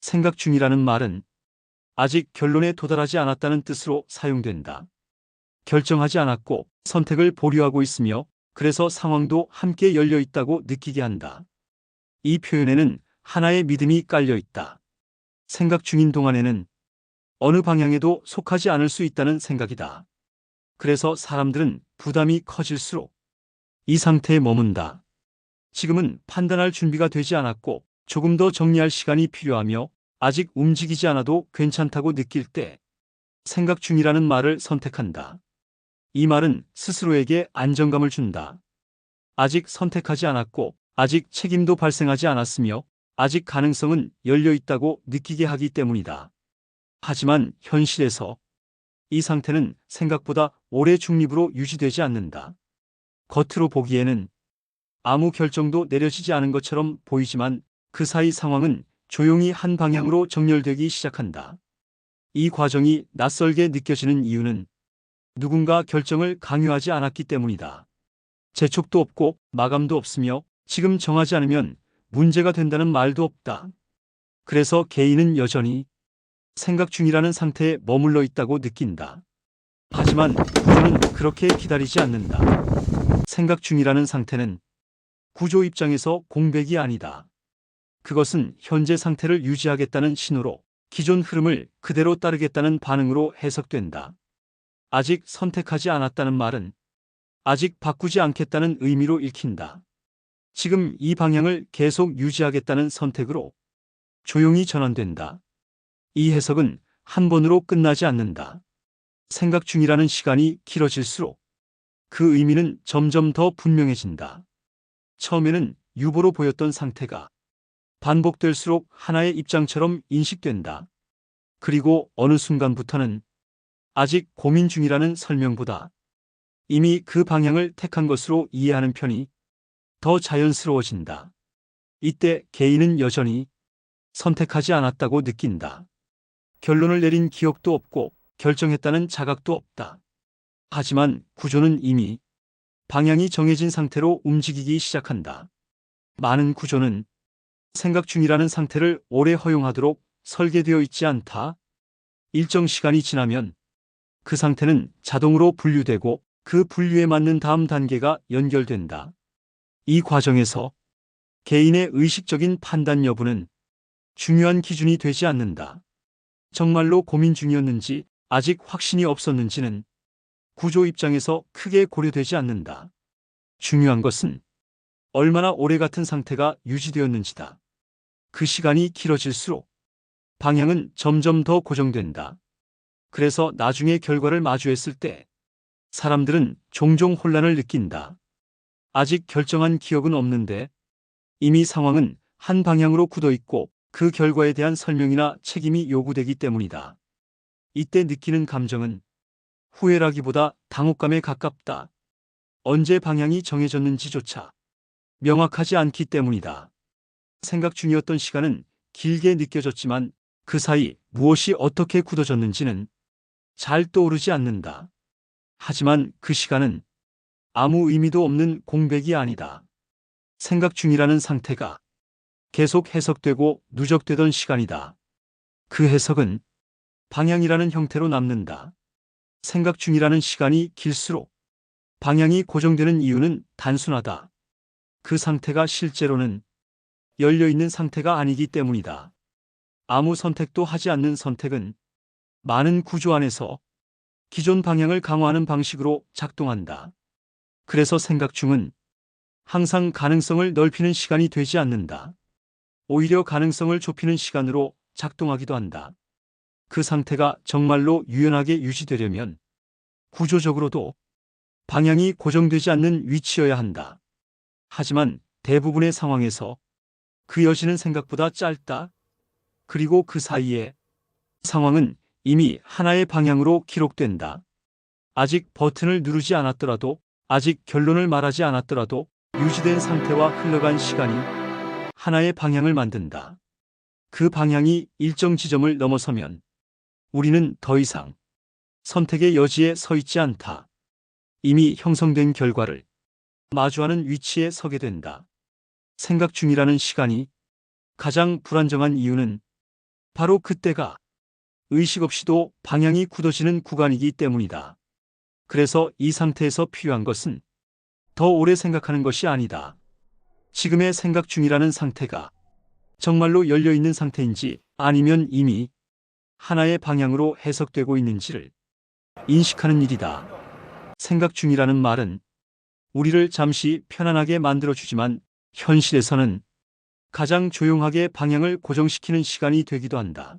생각 중이라는 말은 아직 결론에 도달하지 않았다는 뜻으로 사용된다. 결정하지 않았고 선택을 보류하고 있으며 그래서 상황도 함께 열려 있다고 느끼게 한다. 이 표현에는 하나의 믿음이 깔려 있다. 생각 중인 동안에는 어느 방향에도 속하지 않을 수 있다는 생각이다. 그래서 사람들은 부담이 커질수록 이 상태에 머문다. 지금은 판단할 준비가 되지 않았고 조금 더 정리할 시간이 필요하며 아직 움직이지 않아도 괜찮다고 느낄 때 생각 중이라는 말을 선택한다. 이 말은 스스로에게 안정감을 준다. 아직 선택하지 않았고 아직 책임도 발생하지 않았으며 아직 가능성은 열려 있다고 느끼게 하기 때문이다. 하지만 현실에서 이 상태는 생각보다 오래 중립으로 유지되지 않는다. 겉으로 보기에는 아무 결정도 내려지지 않은 것처럼 보이지만 그 사이 상황은 조용히 한 방향으로 정렬되기 시작한다. 이 과정이 낯설게 느껴지는 이유는 누군가 결정을 강요하지 않았기 때문이다. 재촉도 없고 마감도 없으며 지금 정하지 않으면 문제가 된다는 말도 없다. 그래서 개인은 여전히 생각 중이라는 상태에 머물러 있다고 느낀다. 하지만 구조는 그렇게 기다리지 않는다. 생각 중이라는 상태는 구조 입장에서 공백이 아니다. 그것은 현재 상태를 유지하겠다는 신호로 기존 흐름을 그대로 따르겠다는 반응으로 해석된다. 아직 선택하지 않았다는 말은 아직 바꾸지 않겠다는 의미로 읽힌다. 지금 이 방향을 계속 유지하겠다는 선택으로 조용히 전환된다. 이 해석은 한 번으로 끝나지 않는다. 생각 중이라는 시간이 길어질수록 그 의미는 점점 더 분명해진다. 처음에는 유보로 보였던 상태가 반복될수록 하나의 입장처럼 인식된다. 그리고 어느 순간부터는 아직 고민 중이라는 설명보다 이미 그 방향을 택한 것으로 이해하는 편이 더 자연스러워진다. 이때 개인은 여전히 선택하지 않았다고 느낀다. 결론을 내린 기억도 없고 결정했다는 자각도 없다. 하지만 구조는 이미 방향이 정해진 상태로 움직이기 시작한다. 많은 구조는 생각 중이라는 상태를 오래 허용하도록 설계되어 있지 않다. 일정 시간이 지나면 그 상태는 자동으로 분류되고 그 분류에 맞는 다음 단계가 연결된다. 이 과정에서 개인의 의식적인 판단 여부는 중요한 기준이 되지 않는다. 정말로 고민 중이었는지 아직 확신이 없었는지는 구조 입장에서 크게 고려되지 않는다. 중요한 것은 얼마나 오래 같은 상태가 유지되었는지다. 그 시간이 길어질수록 방향은 점점 더 고정된다. 그래서 나중에 결과를 마주했을 때 사람들은 종종 혼란을 느낀다. 아직 결정한 기억은 없는데 이미 상황은 한 방향으로 굳어 있고 그 결과에 대한 설명이나 책임이 요구되기 때문이다. 이때 느끼는 감정은 후회라기보다 당혹감에 가깝다. 언제 방향이 정해졌는지조차 명확하지 않기 때문이다. 생각 중이었던 시간은 길게 느껴졌지만 그 사이 무엇이 어떻게 굳어졌는지는 잘 떠오르지 않는다. 하지만 그 시간은 아무 의미도 없는 공백이 아니다. 생각 중이라는 상태가 계속 해석되고 누적되던 시간이다. 그 해석은 방향이라는 형태로 남는다. 생각 중이라는 시간이 길수록 방향이 고정되는 이유는 단순하다. 그 상태가 실제로는 열려있는 상태가 아니기 때문이다. 아무 선택도 하지 않는 선택은 많은 구조 안에서 기존 방향을 강화하는 방식으로 작동한다. 그래서 생각 중은 항상 가능성을 넓히는 시간이 되지 않는다. 오히려 가능성을 좁히는 시간으로 작동하기도 한다. 그 상태가 정말로 유연하게 유지되려면 구조적으로도 방향이 고정되지 않는 위치여야 한다. 하지만 대부분의 상황에서 그 여지는 생각보다 짧다. 그리고 그 사이에 상황은 이미 하나의 방향으로 기록된다. 아직 버튼을 누르지 않았더라도, 아직 결론을 말하지 않았더라도 유지된 상태와 흘러간 시간이 하나의 방향을 만든다. 그 방향이 일정 지점을 넘어서면 우리는 더 이상 선택의 여지에 서 있지 않다. 이미 형성된 결과를 마주하는 위치에 서게 된다. 생각 중이라는 시간이 가장 불안정한 이유는 바로 그때가 의식 없이도 방향이 굳어지는 구간이기 때문이다. 그래서 이 상태에서 필요한 것은 더 오래 생각하는 것이 아니다. 지금의 생각 중이라는 상태가 정말로 열려있는 상태인지 아니면 이미 하나의 방향으로 해석되고 있는지를 인식하는 일이다. 생각 중이라는 말은 우리를 잠시 편안하게 만들어주지만 현실에서는 가장 조용하게 방향을 고정시키는 시간이 되기도 한다.